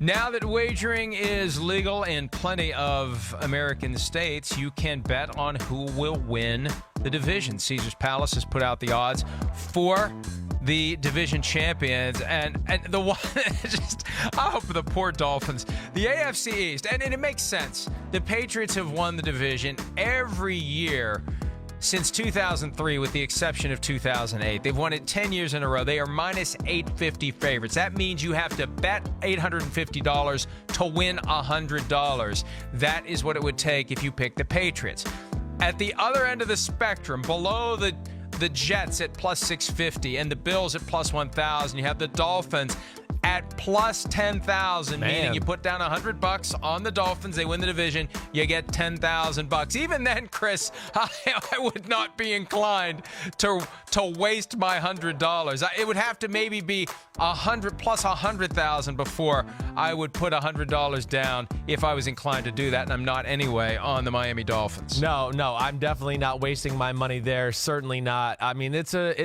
Now that wagering is legal in plenty of American states, you can bet on who will win the division. Caesars Palace has put out the odds for the division champions, and the one I hope the poor Dolphins, the AFC East, and it makes sense. The Patriots have won the division every year since 2003, with the exception of 2008. They've won it 10 years in a row. They are minus 850 favorites. That means you have to bet $850 to win $100. That is what it would take if you pick the Patriots. At the other end of the spectrum, below the Jets at plus 650 and the Bills at plus 1,000, you have the Dolphins at plus 10,000, meaning you put down $100 on the Dolphins, they win the division, you get $10,000. Even then, Chris, I would not be inclined to waste my $100. It would have to maybe be 100 plus 100,000 before I would put $100 down if I was inclined to do that, and I'm not anyway on the Miami Dolphins. No, I'm definitely not wasting my money there. Certainly not. I mean, it's a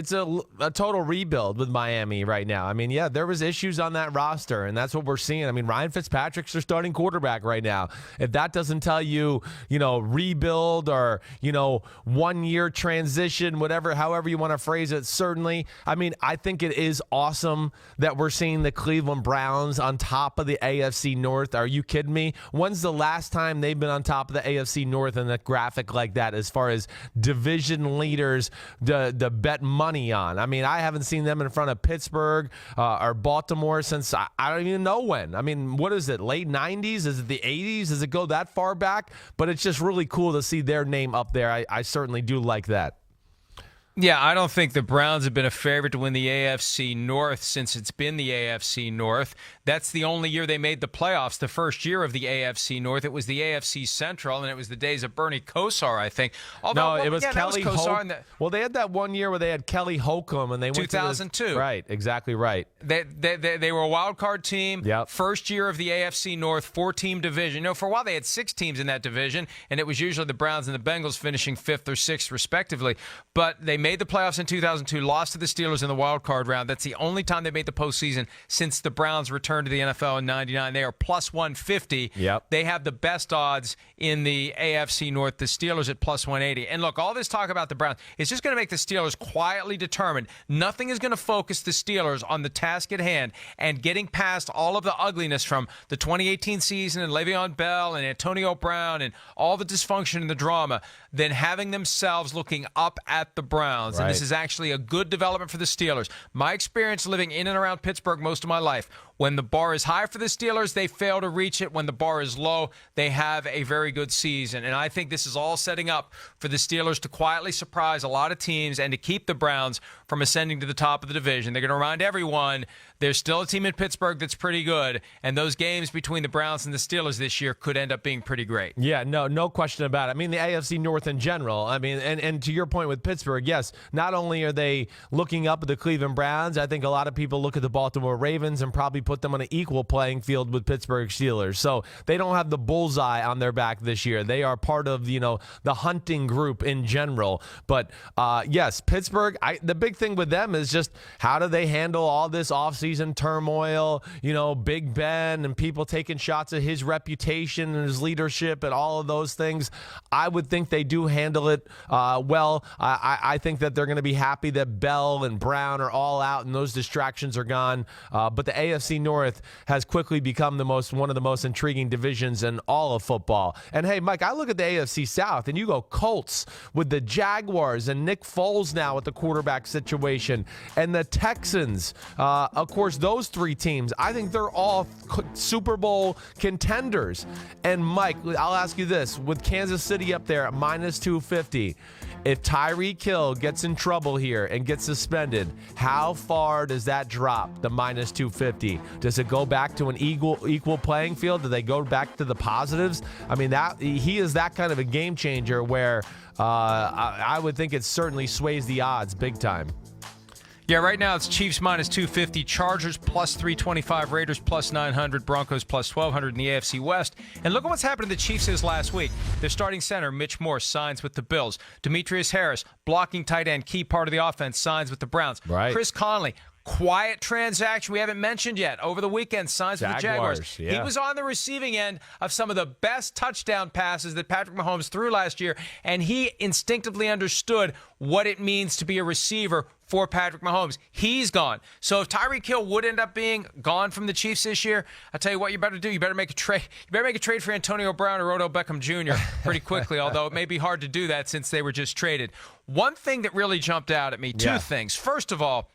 total rebuild with Miami right now. I mean, yeah, there was issues on that roster, and that's what we're seeing. I mean, Ryan Fitzpatrick's their starting quarterback right now. If that doesn't tell you, rebuild or, 1 year transition, however you want to phrase it, certainly. I mean, I think it is awesome that we're seeing the Cleveland Browns on top of the AFC North. Are you kidding me? When's the last time they've been on top of the AFC North in a graphic like that as far as division leaders to bet money on? I mean, I haven't seen them in front of Pittsburgh or Baltimore since I don't even know when. I mean, what is it, late 90s? Is it the 80s? Does it go that far back? But it's just really cool to see their name up there. I certainly do like that. Yeah, I don't think the Browns have been a favorite to win the AFC North since it's been the AFC North. That's the only year they made the playoffs, the first year of the AFC North. It was the AFC Central, and it was the days of Bernie Kosar, I think. Although, no, it was Kelly Holcomb. Well, they had that 1 year where they had Kelly Holcomb, and they went 2002. Right, exactly right. They were a wild card team. Yep. First year of the AFC North, 4-team division. For a while they had 6 teams in that division, and it was usually the Browns and the Bengals finishing 5th or 6th, respectively. But they made the playoffs in 2002, lost to the Steelers in the wild card round. That's the only time they made the postseason since the Browns returned to the NFL in '99. They are plus 150. Yep. They have the best odds in the AFC North. The Steelers at plus 180. And look, all this talk about the Browns is just going to make the Steelers quietly determined. Nothing is going to focus the Steelers on the task at hand and getting past all of the ugliness from the 2018 season and Le'Veon Bell and Antonio Brown and all the dysfunction and the drama than having themselves looking up at the Browns. Right. And this is actually a good development for the Steelers. My experience living in and around Pittsburgh most of my life, when the bar is high for the Steelers, they fail to reach it. When the bar is low, they have a very good season. And I think this is all setting up for the Steelers to quietly surprise a lot of teams and to keep the Browns from ascending to the top of the division. They're going to remind everyone there's still a team in Pittsburgh that's pretty good, and those games between the Browns and the Steelers this year could end up being pretty great. Yeah, no question about it. I mean, the AFC North in general, I mean, and to your point with Pittsburgh, yes, not only are they looking up at the Cleveland Browns, I think a lot of people look at the Baltimore Ravens and probably put them on an equal playing field with Pittsburgh Steelers. So they don't have the bullseye on their back this year. They are part of, the hunting group in general. But, yes, Pittsburgh, the big thing with them is just how do they handle all this offseason turmoil, Big Ben and people taking shots at his reputation and his leadership and all of those things. I would think they do handle it well. I think that they're going to be happy that Bell and Brown are all out and those distractions are gone. But the AFC North has quickly become one of the most intriguing divisions in all of football. And hey, Mike, I look at the AFC South and you go Colts with the Jaguars and Nick Foles now at the quarterback situation and the Texans. Of course, those 3 teams, I think they're all Super Bowl contenders. And Mike, I'll ask you this, with Kansas City up there at minus 250, if Tyreek Hill gets in trouble here and gets suspended, how far does that drop, the minus 250? Does it go back to an equal playing field? Do they go back to the positives? I mean, he is that kind of a game changer where I would think it certainly sways the odds big time. Yeah, right now it's Chiefs minus 250, Chargers plus 325, Raiders plus 900, Broncos plus 1,200 in the AFC West. And look at what's happened to the Chiefs this last week. Their starting center, Mitch Morse, signs with the Bills. Demetrius Harris, blocking tight end, key part of the offense, signs with the Browns. Right. Chris Conley, quiet transaction we haven't mentioned yet. Over the weekend, signs for the Jaguars. Yeah. He was on the receiving end of some of the best touchdown passes that Patrick Mahomes threw last year, and he instinctively understood what it means to be a receiver for Patrick Mahomes. He's gone. So if Tyreek Hill would end up being gone from the Chiefs this year, I'll tell you what you better do. You better make a trade. You better make a trade for Antonio Brown or Odell Beckham Jr. pretty quickly, although it may be hard to do that since they were just traded. One thing that really jumped out at me, two things. First of all,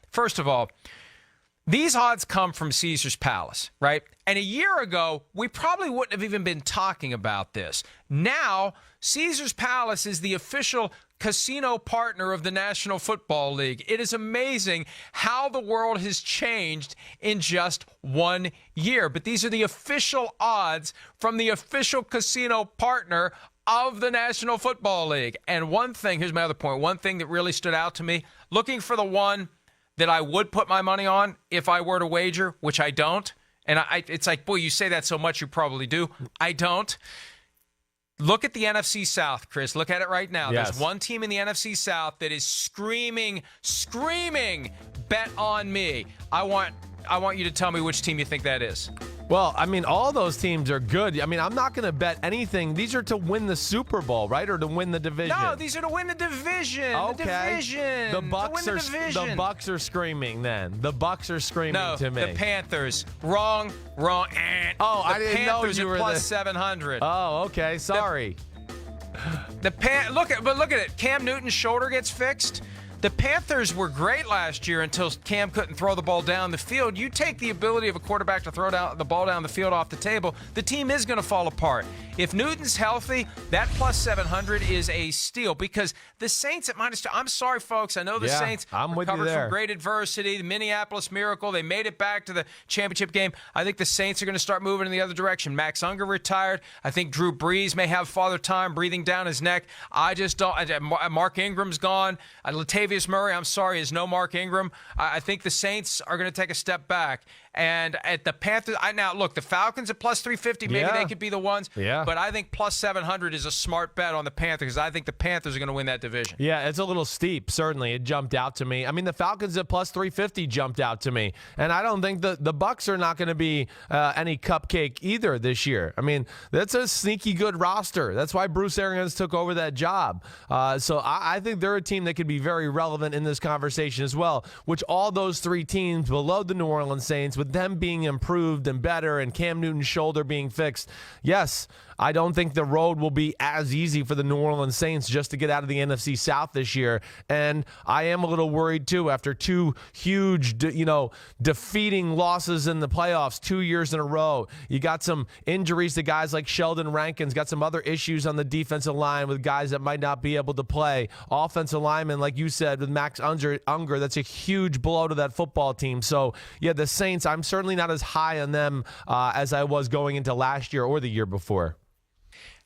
these odds come from Caesar's Palace, right? And a year ago, we probably wouldn't have even been talking about this. Now, Caesar's Palace is the official casino partner of the National Football League. It is amazing how the world has changed in just 1 year. But these are the official odds from the official casino partner of the National Football League. And one thing, here's my other point, one thing that really stood out to me, looking for the one that I would put my money on if I were to wager, which I don't. And it's like, boy, you say that so much, you probably do. I don't. Look at the NFC South, Chris. Look at it right now. Yes. There's one team in the NFC South that is screaming, bet on me. I want you to tell me which team you think that is. Well, I mean, all those teams are good. I mean, I'm not going to bet anything. These are to win the Super Bowl, right, or to win the division? No, these are to win the division. Okay. The division. The Bucks to win the division. The Bucks are screaming. Then the Bucks are screaming to me. No, the Panthers. Wrong. Oh, I didn't know you were plus 700. Oh, okay. Sorry. Look at it. Cam Newton's shoulder gets fixed. The Panthers were great last year until Cam couldn't throw the ball down the field. You take the ability of a quarterback to throw the ball down the field off the table, the team is going to fall apart. If Newton's healthy, that plus 700 is a steal because the Saints at -2. I'm sorry, folks. I know the Saints recovered from great adversity, the Minneapolis Miracle. They made it back to the championship game. I think the Saints are going to start moving in the other direction. Max Unger retired. I think Drew Brees may have father time breathing down his neck. I just don't. Mark Ingram's gone. Latavius Murray, I'm sorry, is no Mark Ingram. I think the Saints are going to take a step back. And at the Panthers, now look, the Falcons at plus 350, maybe they could be the ones. Yeah. But I think plus 700 is a smart bet on the Panthers because I think the Panthers are going to win that division. Yeah, it's a little steep, certainly. It jumped out to me. I mean, the Falcons at plus 350 jumped out to me. And I don't think the Bucs are not going to be any cupcake either this year. I mean, that's a sneaky good roster. That's why Bruce Arians took over that job. So I think they're a team that could be very relevant in this conversation as well, which all those three teams below the New Orleans Saints, with them being improved and better and Cam Newton's shoulder being fixed, yes, I don't think the road will be as easy for the New Orleans Saints just to get out of the NFC South this year. And I am a little worried, too, after two huge, defeating losses in the playoffs 2 years in a row. You got some injuries to guys like Sheldon Rankins, got some other issues on the defensive line with guys that might not be able to play. Offensive linemen, like you said, with Max Unger, that's a huge blow to that football team. So, yeah, the Saints, I'm certainly not as high on them as I was going into last year or the year before.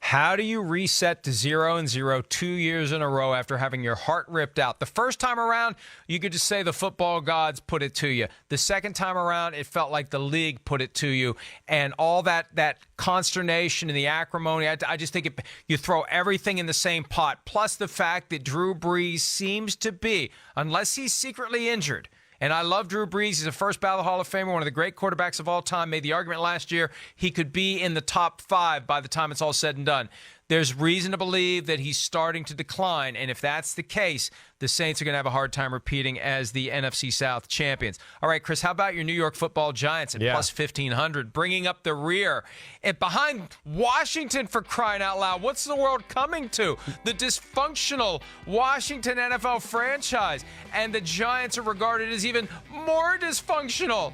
How do you reset to 0-0 2 years in a row after having your heart ripped out? The first time around, you could just say the football gods put it to you. The second time around, it felt like the league put it to you. And all that consternation and the acrimony, I just think you throw everything in the same pot. Plus the fact that Drew Brees seems to be, unless he's secretly injured, and I love Drew Brees. He's a first ballot Hall of Famer, one of the great quarterbacks of all time. Made the argument last year he could be in the top 5 by the time it's all said and done. There's reason to believe that he's starting to decline, and if that's the case, the Saints are going to have a hard time repeating as the NFC South champions. All right, Chris, how about your New York Football Giants at plus 1,500, bringing up the rear and behind Washington, for crying out loud? What's the world coming to? The dysfunctional Washington NFL franchise, and the Giants are regarded as even more dysfunctional.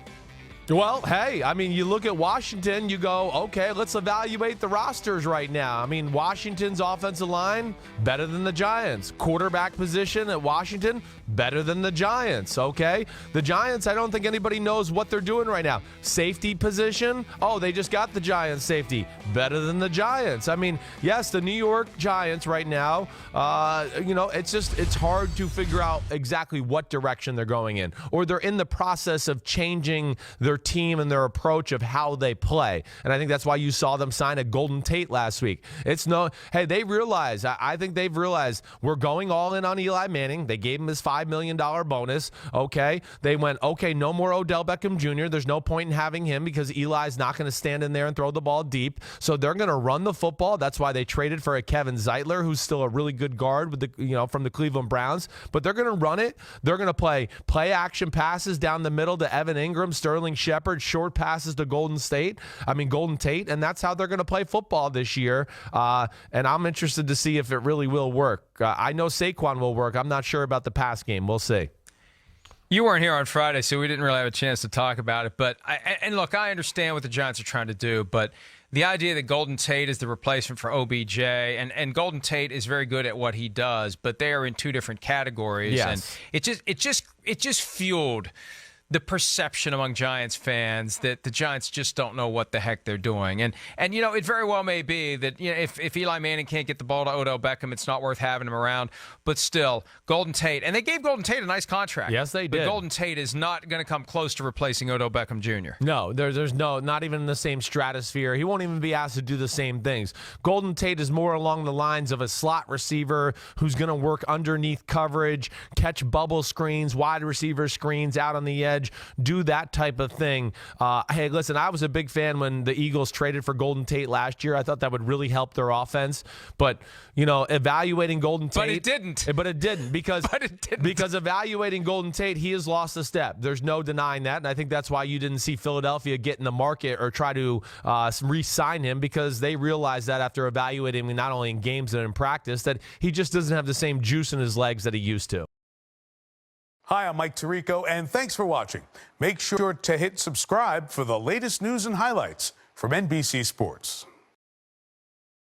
Well, hey, I mean, you look at Washington, you go, okay, let's evaluate the rosters right now. I mean, Washington's offensive line, better than the Giants. Quarterback position at Washington, better than the Giants, okay? The Giants, I don't think anybody knows what they're doing right now. Safety position, oh, they just got the Giants safety, better than the Giants. I mean, yes, the New York Giants right now, it's hard to figure out exactly what direction they're going in. Or they're in the process of changing their their team and their approach of how they play. And I think that's why you saw them sign a Golden Tate last week. They realize, I think they've realized we're going all in on Eli Manning. They gave him his $5 million bonus. Okay. They went, okay, no more Odell Beckham Jr. There's no point in having him because Eli's not going to stand in there and throw the ball deep. So they're going to run the football. That's why they traded for a Kevin Zeitler, who's still a really good guard with from the Cleveland Browns. But they're going to run it. They're going to play action passes down the middle to Evan Ingram, Sterling Shepard, short passes to Golden Tate, and that's how they're going to play football this year. And I'm interested to see if it really will work. I know Saquon will work. I'm not sure about the pass game. We'll see. You weren't here on Friday, so we didn't really have a chance to talk about it. But look, I understand what the Giants are trying to do, but the idea that Golden Tate is the replacement for OBJ, and Golden Tate is very good at what he does, but they are in two different categories. Yes. And it just fueled the perception among Giants fans that the Giants just don't know what the heck they're doing. And it very well may be that if Eli Manning can't get the ball to Odell Beckham, it's not worth having him around. But still, Golden Tate, and they gave Golden Tate a nice contract. Yes, they did. But Golden Tate is not going to come close to replacing Odell Beckham Jr. No, there's not even in the same stratosphere. He won't even be asked to do the same things. Golden Tate is more along the lines of a slot receiver who's going to work underneath coverage, catch bubble screens, wide receiver screens out on the edge, do that type of thing. Hey, listen, I was a big fan when the Eagles traded for Golden Tate last year. I thought that would really help their offense. But, evaluating Golden Tate. But it didn't. But it didn't because evaluating Golden Tate, he has lost a step. There's no denying that. And I think that's why you didn't see Philadelphia get in the market or try to re-sign him, because they realized that after evaluating him not only in games and in practice, that he just doesn't have the same juice in his legs that he used to. Hi, I'm Mike Tirico, and thanks for watching. Make sure to hit subscribe for the latest news and highlights from NBC Sports.